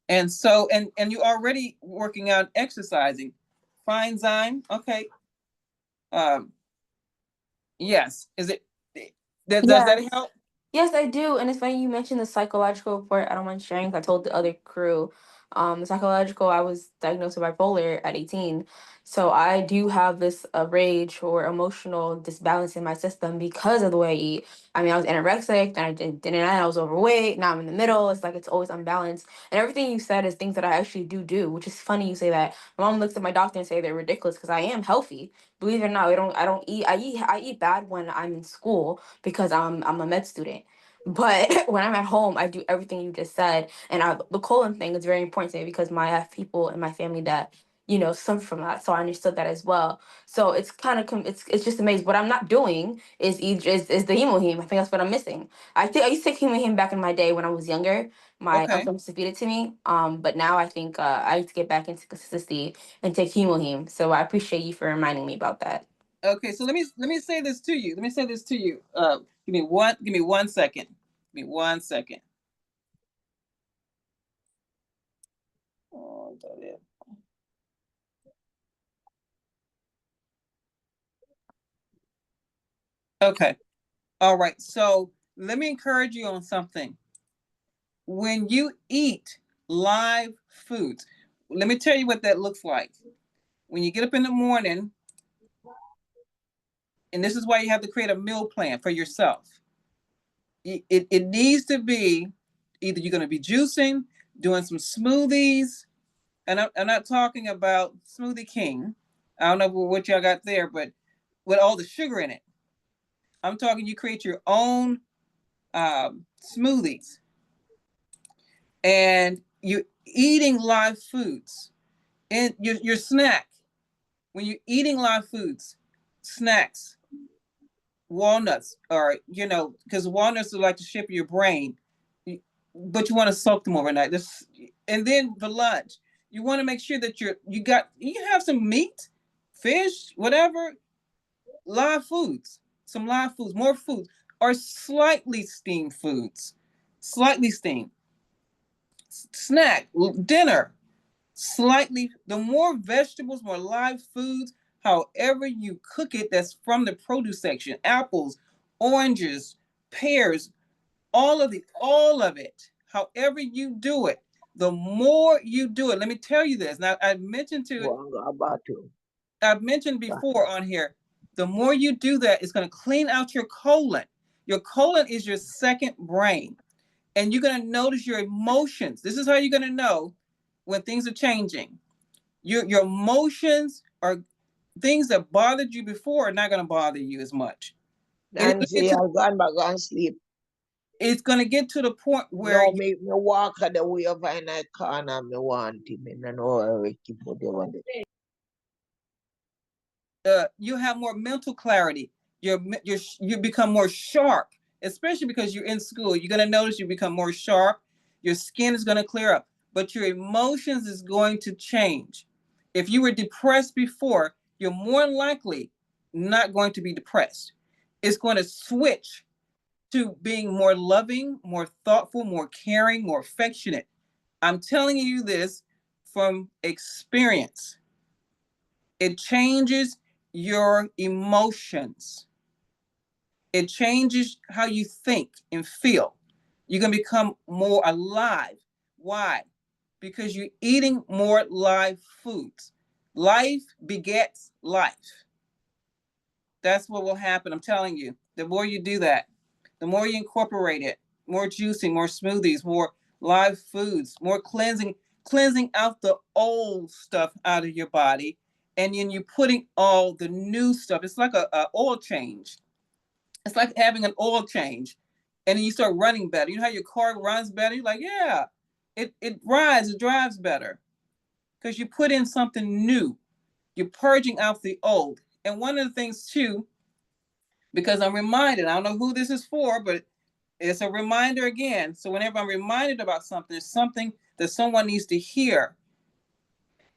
And so, and you're already working out, exercising. Fine, Zyme. Okay. Yes. Is it, does that Yes. help? Yes, I do. And it's funny you mentioned the psychological report. I don't mind sharing. I told the other crew, the psychological, I was diagnosed with bipolar at 18. So I do have this rage or emotional disbalance in my system because of the way I eat. I mean, I was anorexic, then then I was overweight. Now I'm in the middle. It's like it's always unbalanced. And everything you said is things that I actually do, which is funny you say that. My mom looks at my doctor and say they're ridiculous because I am healthy. Believe it or not, I don't eat. I eat bad when I'm in school because I'm a med student. But when I'm at home, I do everything you just said. And the colon thing is very important to me because I have people in my family that, suffer from that. So I understood that as well. So it's kind of, it's just amazing. What I'm not doing is the hemoheme. I think that's what I'm missing. I think I used to take hemoheme back in my day when I was younger. My Okay. uncle used to feed it to me. But now I think I need to get back into consistency and take hemoheme. So I appreciate you for reminding me about that. Okay. So let me say this to you. Let me say this to you. Give me 1 second. Give me 1 second. Oh, is that it? Okay. All right. So let me encourage you on something. When you eat live foods, let me tell you what that looks like. When you get up in the morning, and this is why you have to create a meal plan for yourself. It needs to be either you're going to be juicing, doing some smoothies, and I'm not talking about Smoothie King. I don't know what y'all got there, but with all the sugar in it. I'm talking you create your own smoothies, and you're eating live foods. And your snack, when you're eating live foods, snacks, walnuts, or because walnuts are like to shape your brain, but you want to soak them overnight. And then for lunch, you want to make sure that you have some meat, fish, whatever, live foods, some live foods, more foods, or slightly steamed foods, slightly steamed snack, dinner. slightly, the more vegetables, more live foods, however you cook it, that's from the produce section, apples, oranges, pears, all of it, however you do it, the more you do it, let me tell you this. Now, I've mentioned before on here, the more you do that, it's going to clean out your colon. Your colon is your second brain. And you're going to notice your emotions. This is how you're going to know when things are changing. Your emotions are things that bothered you before are not going to bother you as much. Nancy, I'll go and back and sleep. It's going to get to the point where no, me walk at the way of in a corner, me want him, and I know I keep put the one. you have more mental clarity. You become more sharp, especially because you're in school. You're going to notice you become more sharp. Your skin is going to clear up, but your emotions is going to change. If you were depressed before, you're more likely not going to be depressed. It's going to switch to being more loving, more thoughtful, more caring, more affectionate. I'm telling you this from experience. It changes your emotions. It changes how you think and feel. You're going to become more alive. Why? Because you're eating more live foods. Life begets life. That's what will happen. I'm telling you, the more you do that, the more you incorporate it, more juicing, more smoothies, more live foods, more cleansing out the old stuff out of your body. And then you're putting all the new stuff. It's like a oil change. It's like having an oil change. And then you start running better. You know how your car runs better? You're like, yeah, it drives better. Because you put in something new. You're purging out the old. And one of the things too, because I'm reminded, I don't know who this is for, but it's a reminder again. So whenever I'm reminded about something, it's something that someone needs to hear.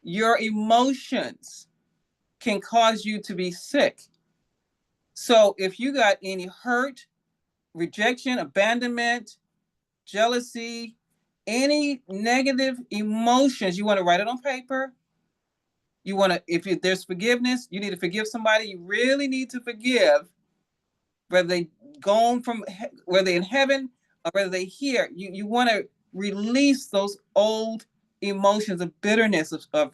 Your emotions can cause you to be sick. So if you got any hurt, rejection, abandonment, jealousy, any negative emotions, you want to write it on paper. You want to, if there's forgiveness, you need to forgive somebody. You really need to forgive, whether they gone from, whether they in heaven or whether they here. You want to release those old emotions of bitterness, of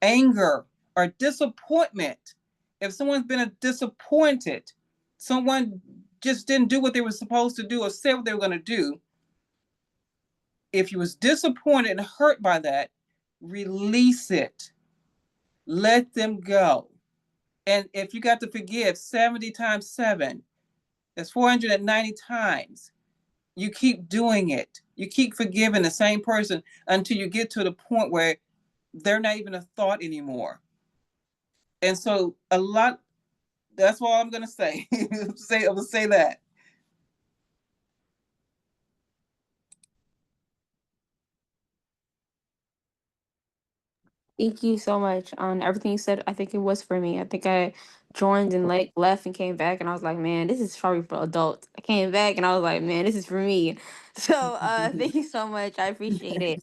anger or disappointment. If someone's been disappointed, someone just didn't do what they were supposed to do or said what they were going to do. If you was disappointed and hurt by that, release it. Let them go. And if you got to forgive 70 times 7, that's 490 times. You keep doing it. You keep forgiving the same person until you get to the point where they're not even a thought anymore. And so that's all I'm going to say. I'm going to say that. Thank you so much on everything you said. I think it was for me. I think I joined and like left and came back and I was like, man, this is probably for adults. I came back and I was like, man, this is for me. So thank you so much. I appreciate it.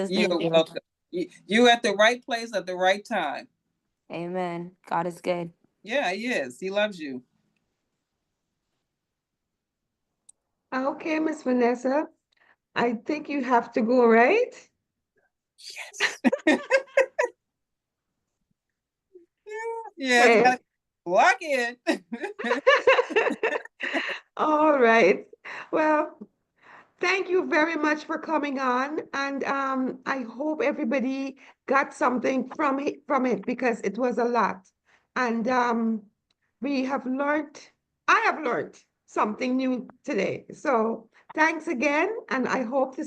You're welcome. You at the right place at the right time. Amen. God is good. Yeah, he is. He loves you. Okay, Miss Vanessa, I think you have to go, right? Yes. Yeah, Okay. gotta walk in. All right. Well, thank you very much for coming on, and I hope everybody got something from it because it was a lot, and we have learned. I have learned something new today. So thanks again, and we hope to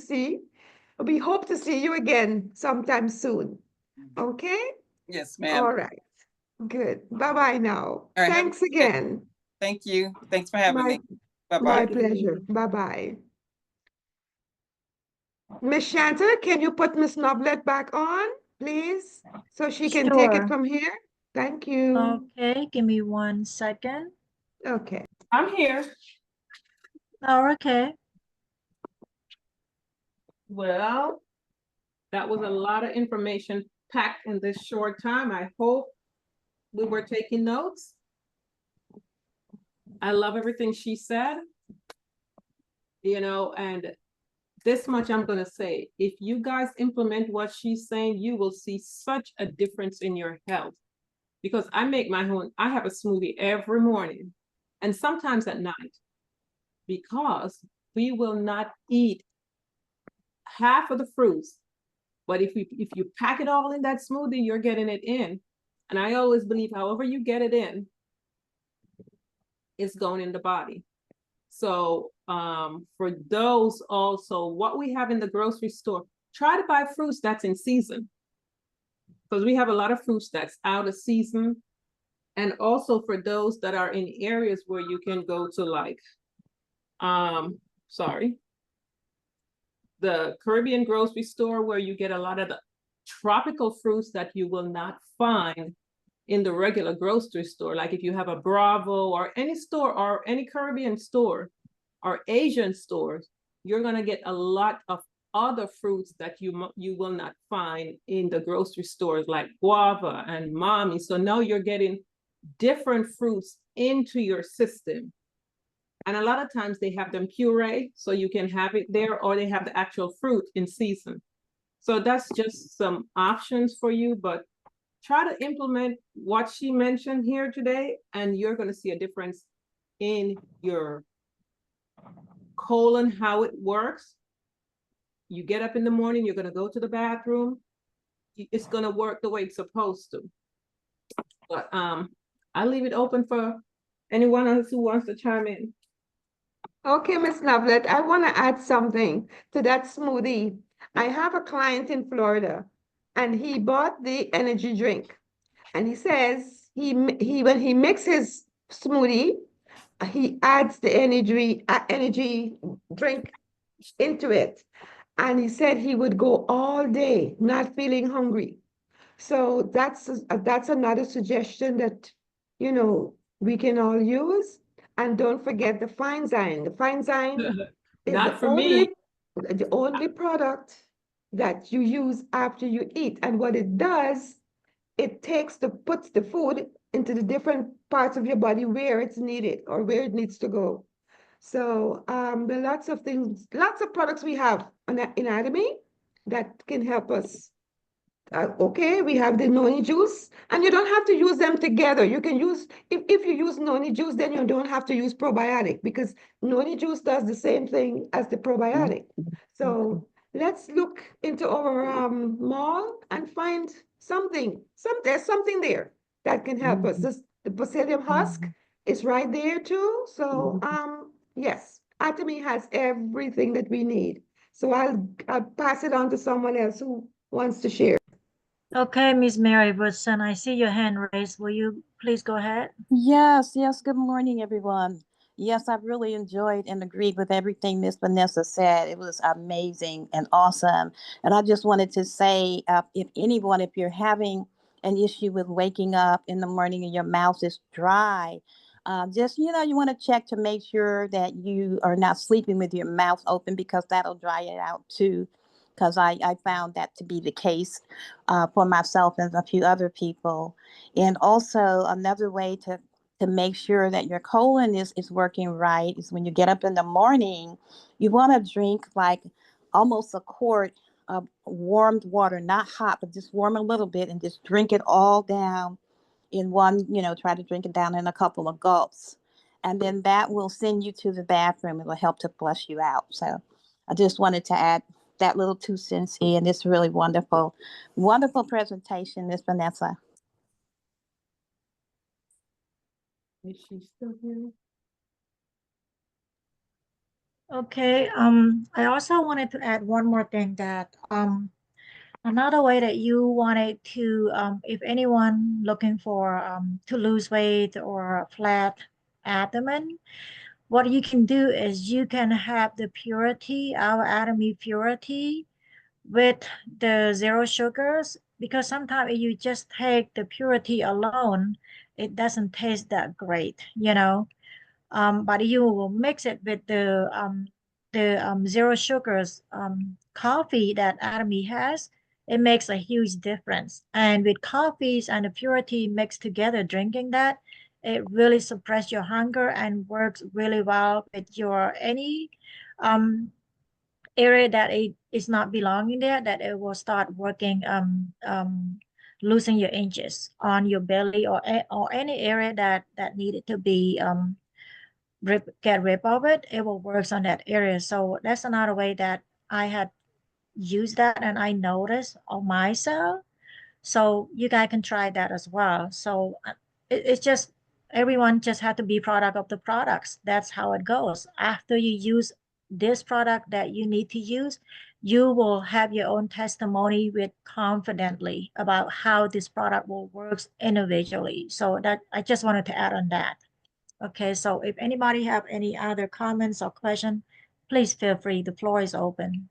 see you again sometime soon. Okay? Yes, ma'am. All right. Good. Bye-bye now. All right, Thanks again. Thank you. Thanks for having me. My Bye-bye. pleasure. Bye-bye. Miss Shanta, can you put Miss Noblet back on, please? So she can take it Sure. from here? Thank you. Okay, give me 1 second. Okay. I'm here. Oh, okay. Well, That was a lot of information packed in this short time. I hope we were taking notes. I love everything she said. You know, and this much I'm gonna say, if you guys implement what she's saying, you will see such a difference in your health. Because I make my own, I have a smoothie every morning and sometimes at night, because we will not eat half of the fruits. But if you pack it all in that smoothie, you're getting it in. And I always believe however you get it in, it's going in the body. So for those also, what we have in the grocery store, try to buy fruits that's in season. Because we have a lot of fruits that's out of season. And also for those that are in areas where you can go to like, the Caribbean grocery store where you get a lot of the tropical fruits that you will not find in the regular grocery store. Like if you have a Bravo or any store or any Caribbean store or Asian stores, you're gonna get a lot of other fruits that you will not find in the grocery stores, like guava and mommy. So now you're getting different fruits into your system. And a lot of times they have them puree, so you can have it there, or they have the actual fruit in season. So that's just some options for you, but try to implement what she mentioned here today, and you're going to see a difference in your colon, how it works. You get up in the morning, you're going to go to the bathroom. It's going to work the way it's supposed to. But I'll leave it open for anyone else who wants to chime in. Okay, Miss Lovelet, I want to add something to that smoothie. I have a client in Florida, and he bought the energy drink, and he says he when he mixes his smoothie, he adds the energy drink into it, and he said he would go all day not feeling hungry. So that's another suggestion that we can all use. And don't forget the fine zine. The fine zine is Not for me. the only product that you use after you eat. And what it does, it puts the food into the different parts of your body where it's needed or where it needs to go. So there are lots of things, lots of products we have on anatomy that can help us. Okay, we have the noni juice, and you don't have to use them together. You can use, if you use noni juice, then you don't have to use probiotic, because noni juice does the same thing as the probiotic. So let's look into our mall and find something. There's something there that can help us. The psyllium husk is right there too. So yes, Atomy has everything that we need. So I'll pass it on to someone else who wants to share. Okay, Miss Mary Woodson, I see your hand raised. Will you please go ahead? Yes, yes. Good morning, everyone. Yes, I really enjoyed and agreed with everything Miss Vanessa said. It was amazing and awesome. And I just wanted to say, if you're having an issue with waking up in the morning and your mouth is dry, just, you want to check to make sure that you are not sleeping with your mouth open, because that'll dry it out too. Because I found that to be the case for myself and a few other people. And also another way to make sure that your colon is working right is when you get up in the morning, you want to drink like almost a quart of warmed water, not hot, but just warm a little bit, and just drink it all down in one, try to drink it down in a couple of gulps. And then that will send you to the bathroom. It will help to flush you out. So I just wanted to add that little 2 cents in. It's really wonderful. Wonderful presentation, Miss Vanessa. Is she still here? Okay, I also wanted to add one more thing, that another way that you wanted to, if anyone looking for to lose weight or a flat abdomen, what you can do is you can have the purity, our Atomy purity, with the zero sugars, because sometimes if you just take the purity alone, it doesn't taste that great. But you will mix it with the zero sugars coffee that Atomy has. it makes a huge difference. And with coffees and the purity mixed together, drinking that, it really suppresses your hunger and works really well with your any um area that it is not belonging there, that it will start working losing your inches on your belly or any area that needed to be get rid of it. It will work on that area. So that's another way that I had used that and I noticed on myself. So you guys can try that as well. So it's just everyone just had to be product of the products. That's how it goes. After you use this product that you need to use, you will have your own testimony with confidently about how this product will work individually. So that I just wanted to add on that. Okay, so if anybody have any other comments or question, please feel free. The floor is open.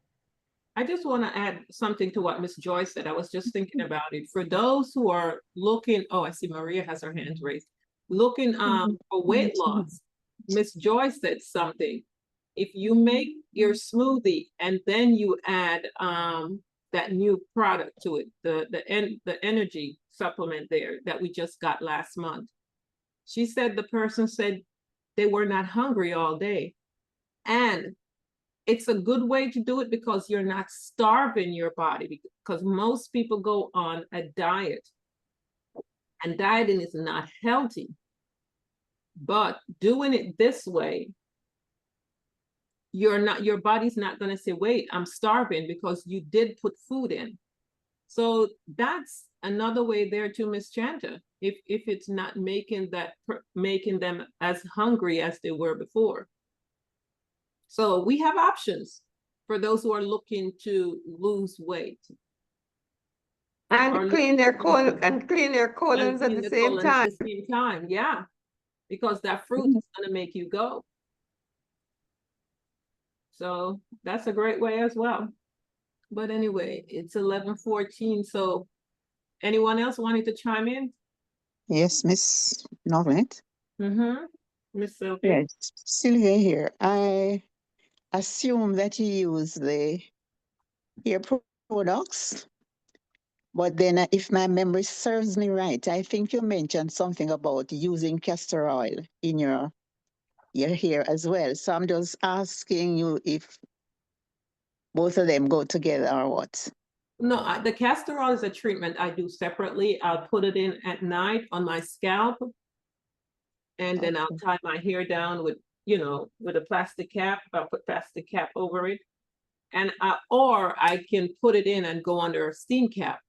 I just want to add something to what Miss Joyce said. I was just thinking about it. For those who are looking, oh, I see Maria has her hand raised. Looking for weight loss, Miss Joyce said something. If you make your smoothie and then you add that new product to it, the energy supplement there that we just got last month. She said the person said they were not hungry all day. And it's a good way to do it because you're not starving your body, because most people go on a diet and dieting is not healthy. But doing it this way, your body's not going to say, wait, I'm starving, because you did put food in. So that's another way there too, Miss Chanta, if it's not making them as hungry as they were before. So we have options for those who are looking to lose weight. And clean their colon and clean their colons at the same time. At the same time, yeah. Because that fruit is gonna make you go. So that's a great way as well. But anyway, it's 11:14. So anyone else wanting to chime in? Yes, Miss Novelet. Mm-hmm. Miss Sylvia. Yes, Sylvia here. I assume that you use the hair products, but then if my memory serves me right, I think you mentioned something about using castor oil in your hair as well. So I'm just asking you if both of them go together or what. No, the castor oil is a treatment I do separately. I'll put it in at night on my scalp, and then I'll tie my hair down with a plastic cap. I'll put plastic cap over it, and or I can put it in and go under a steam cap.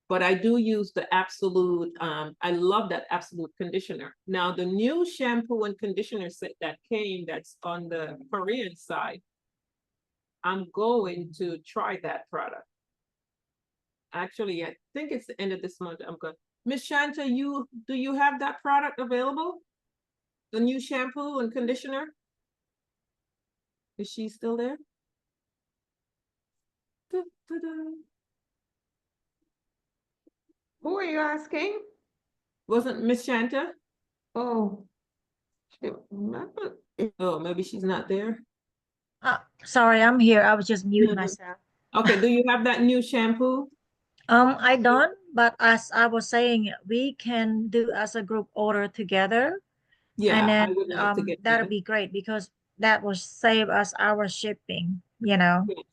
But I do use the Absolute. I love that Absolute conditioner. Now the new shampoo and conditioner set that came, that's on the Korean side, I'm going to try that product. Actually, I think it's the end of this month. I'm going. Miss Shanta, do you have that product available? The new shampoo and conditioner? Is she still there? Who are you asking? Wasn't Miss Shanta? Oh, Oh, maybe she's not there. Sorry, I'm here. I was just muting Mhm. myself. Okay, do you have that new shampoo? I don't, but as I was saying, we can do as a group order together, and Yeah, I then would like to get that'll that. be great because that will save us our shipping, you know. Yes.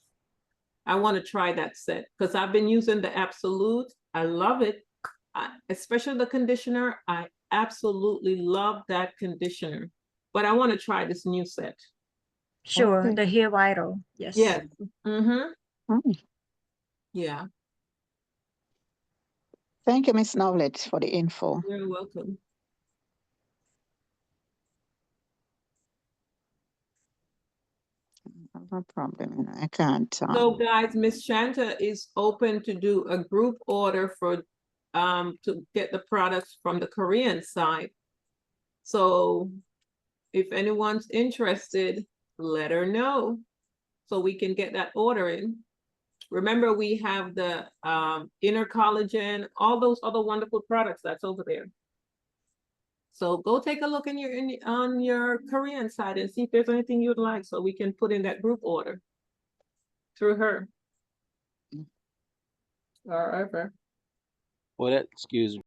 I want to try that set because I've been using the Absolute. I love it. Especially the conditioner. I absolutely love that conditioner. But I want to try this new set. Sure, Okay. the hair vital. Yes. Yes. Mm-hmm. Hmm. Yeah, Thank you, Miss Novelet, for the info. you're welcome. No problem. I can't. So guys, Miss Shanta is open to do a group order for to get the products from the Korean side. So if anyone's interested, let her know so we can get that order in. Remember, we have the inner collagen, all those other wonderful products that's over there. So go take a look on your Korean side and see if there's anything you'd like so we can put in that group order through her. are over. Well, that, excuse me.